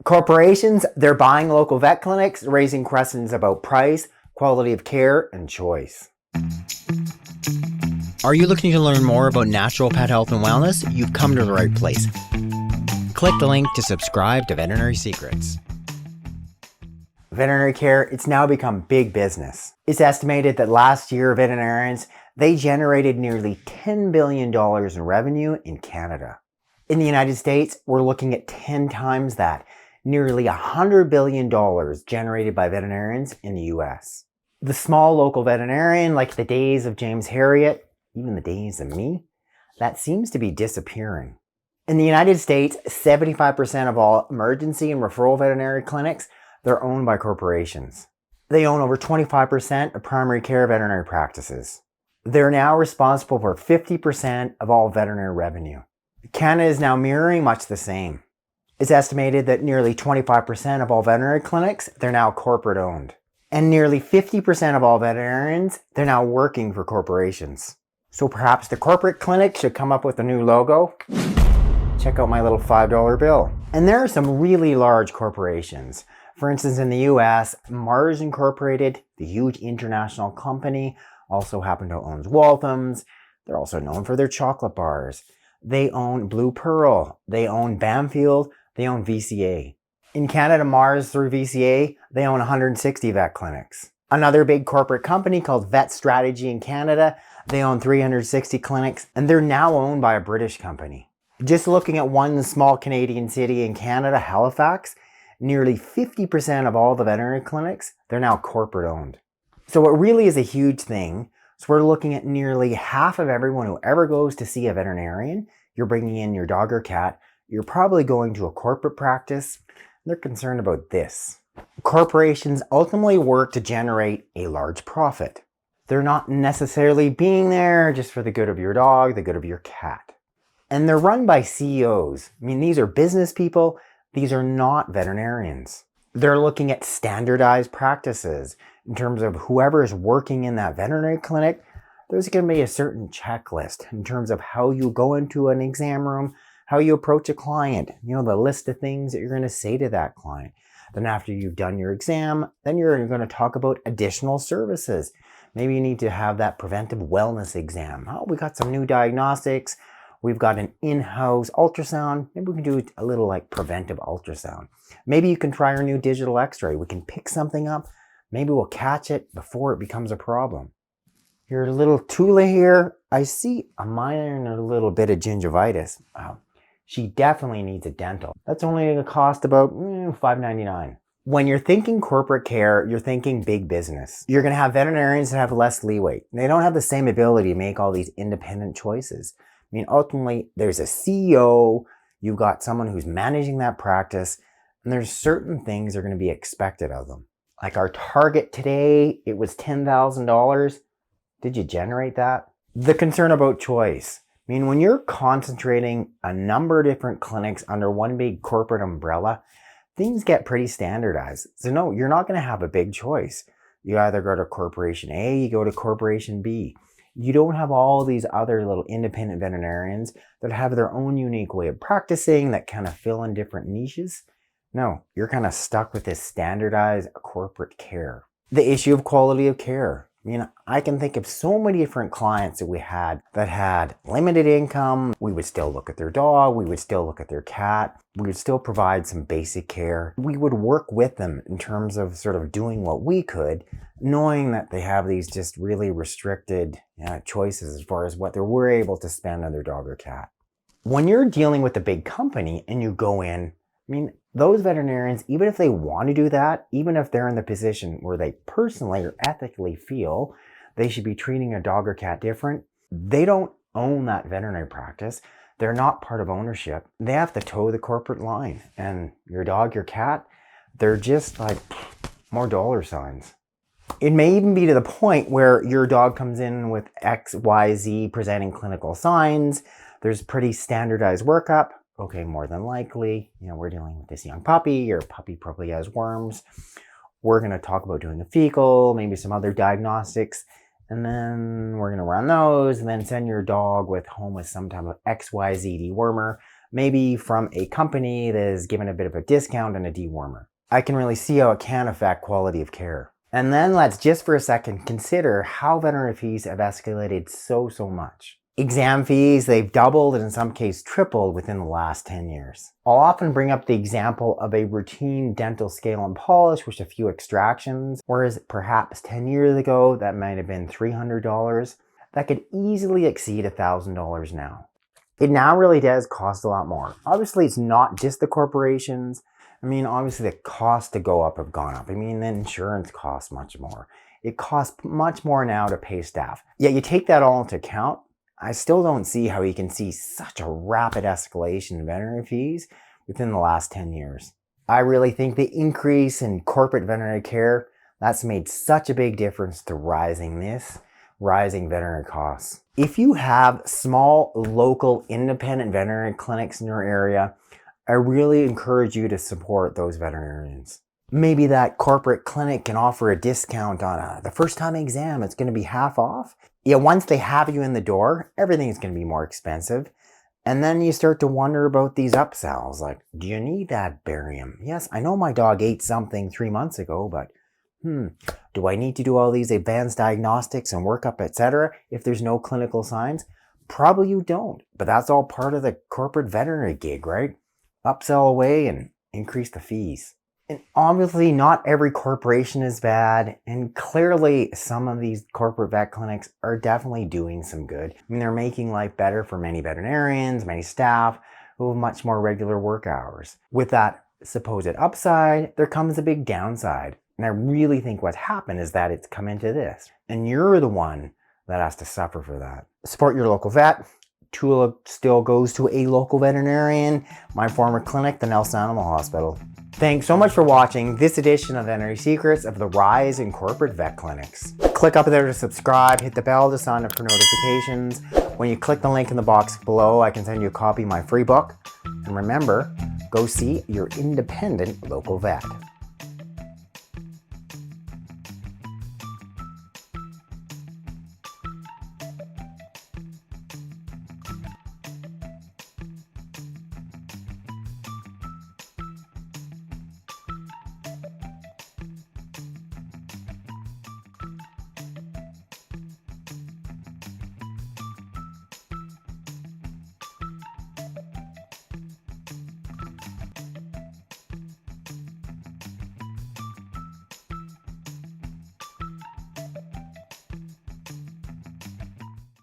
Corporations, they're buying local vet clinics, raising questions about price, quality of care, and choice. Are you looking to learn more about natural pet health and wellness? You've come to the right place. Click the link to subscribe to Veterinary Secrets. Veterinary care, it's now become big business. It's estimated that last year, veterinarians, they generated nearly $10 billion in revenue in Canada. In the United States, we're looking at 10 times that, nearly $100 billion generated by veterinarians in the US. The small local veterinarian, like the days of James Herriot, even the days of me, that seems to be disappearing. In the United States, 75% of all emergency and referral veterinary clinics, they're owned by corporations. They own over 25% of primary care veterinary practices. They're now responsible for 50% of all veterinary revenue. Canada is now mirroring much the same. It's estimated that nearly 25% of all veterinary clinics, they're now corporate owned. And nearly 50% of all veterinarians, they're now working for corporations. So perhaps the corporate clinic should come up with a new logo. Check out my little $5 bill. And there are some really large corporations. For instance, in the US, Mars Incorporated, the huge international company, also happen to own Walthams. They're also known for their chocolate bars. They own Blue Pearl. They own Bamfield. They own VCA. In Canada, Mars through VCA, they own 160 vet clinics. Another big corporate company called Vet Strategy in Canada, they own 360 clinics, and they're now owned by a British company. Just looking at one small Canadian city in Canada, Halifax, nearly 50% of all the veterinary clinics, they're now corporate owned. So it really is a huge thing. So we're looking at nearly half of everyone who ever goes to see a veterinarian, you're bringing in your dog or cat, you're probably going to a corporate practice. They're concerned about this. Corporations ultimately work to generate a large profit. They're not necessarily being there just for the good of your dog, the good of your cat. And they're run by CEOs. I mean, these are business people. These are not veterinarians. They're looking at standardized practices in terms of whoever is working in that veterinary clinic. There's going to be a certain checklist in terms of how you go into an exam room, how you approach a client, the list of things that you're going to say to that client. Then after you've done your exam, then you're going to talk about additional services. Maybe you need to have that preventive wellness exam. Oh, we got some new diagnostics. We've got an in-house ultrasound. Maybe we can do a little preventive ultrasound. Maybe you can try our new digital x-ray. We can pick something up. Maybe we'll catch it before it becomes a problem. Your little Tula here, I see a minor and a little bit of gingivitis. Wow. She definitely needs a dental. That's only going to cost about $5.99. When you're thinking corporate care, you're thinking big business. You're going to have veterinarians that have less leeway. They don't have the same ability to make all these independent choices. I mean, ultimately, there's a CEO, you've got someone who's managing that practice, and there's certain things that are going to be expected of them. Like our target today, it was $10,000. Did you generate that? The concern about choice. I mean, when you're concentrating a number of different clinics under one big corporate umbrella, things get pretty standardized. So no, you're not going to have a big choice. You either go to Corporation A, you go to Corporation B. You don't have all these other little independent veterinarians that have their own unique way of practicing that kind of fill in different niches. No, you're kind of stuck with this standardized corporate care. The issue of quality of care. I mean, I can think of so many different clients that we had that had limited income. We would still look at their dog. We would still look at their cat. We would still provide some basic care. We would work with them in terms of sort of doing what we could, knowing that they have these just really restricted choices as far as what they were able to spend on their dog or cat. When you're dealing with a big company and you go in, I mean, those veterinarians, even if they want to do that, even if they're in the position where they personally or ethically feel they should be treating a dog or cat different, they don't own that veterinary practice. They're not part of ownership. They have to toe the corporate line. And your dog, your cat, they're just like more dollar signs. It may even be to the point where your dog comes in with X, Y, Z presenting clinical signs. There's pretty standardized workup. Okay, more than likely, we're dealing with this young puppy. Your puppy probably has worms. We're going to talk about doing a fecal, maybe some other diagnostics, and then we're going to run those and then send your dog home with some type of XYZ dewormer. maybe from a company that is given a bit of a discount and a dewormer. I can really see how it can affect quality of care. And then let's just for a second consider how veterinary fees have escalated so much. Exam fees, they've doubled and in some cases tripled within the last 10 years. I'll often bring up the example of a routine dental scale and polish with a few extractions, whereas perhaps 10 years ago that might have been $300. That could easily exceed $1,000 now. It now really does cost a lot more. Obviously, it's not just the corporations. I mean, obviously the costs to go up have gone up. I mean, the insurance costs much more. It costs much more now to pay staff. Yet you take that all into account, I still don't see how you can see such a rapid escalation in veterinary fees within the last 10 years. I really think the increase in corporate veterinary care, that's made such a big difference to rising veterinary costs. If you have small, local, independent veterinary clinics in your area, I really encourage you to support those veterinarians. Maybe that corporate clinic can offer a discount on the first time exam. It's going to be half off. Yeah, once they have you in the door, everything's going to be more expensive. And then you start to wonder about these upsells. Like, do you need that barium? Yes, I know my dog ate something 3 months ago, but do I need to do all these advanced diagnostics and workup, etc. if there's no clinical signs? Probably you don't. But that's all part of the corporate veterinary gig, right? Upsell away and increase the fees. And obviously not every corporation is bad, and clearly some of these corporate vet clinics are definitely doing some good. I mean, they're making life better for many veterinarians, many staff who have much more regular work hours. With that supposed upside, there comes a big downside. And I really think what's happened is that it's come into this. And you're the one that has to suffer for that. Support your local vet. TULIP still goes to a local veterinarian, my former clinic, the Nelson Animal Hospital. Thanks so much for watching this edition of Veterinary Secrets of the rise in corporate vet clinics. Click up there to subscribe, hit the bell to sign up for notifications. When you click the link in the box below, I can send you a copy of my free book. And remember, go see your independent local vet.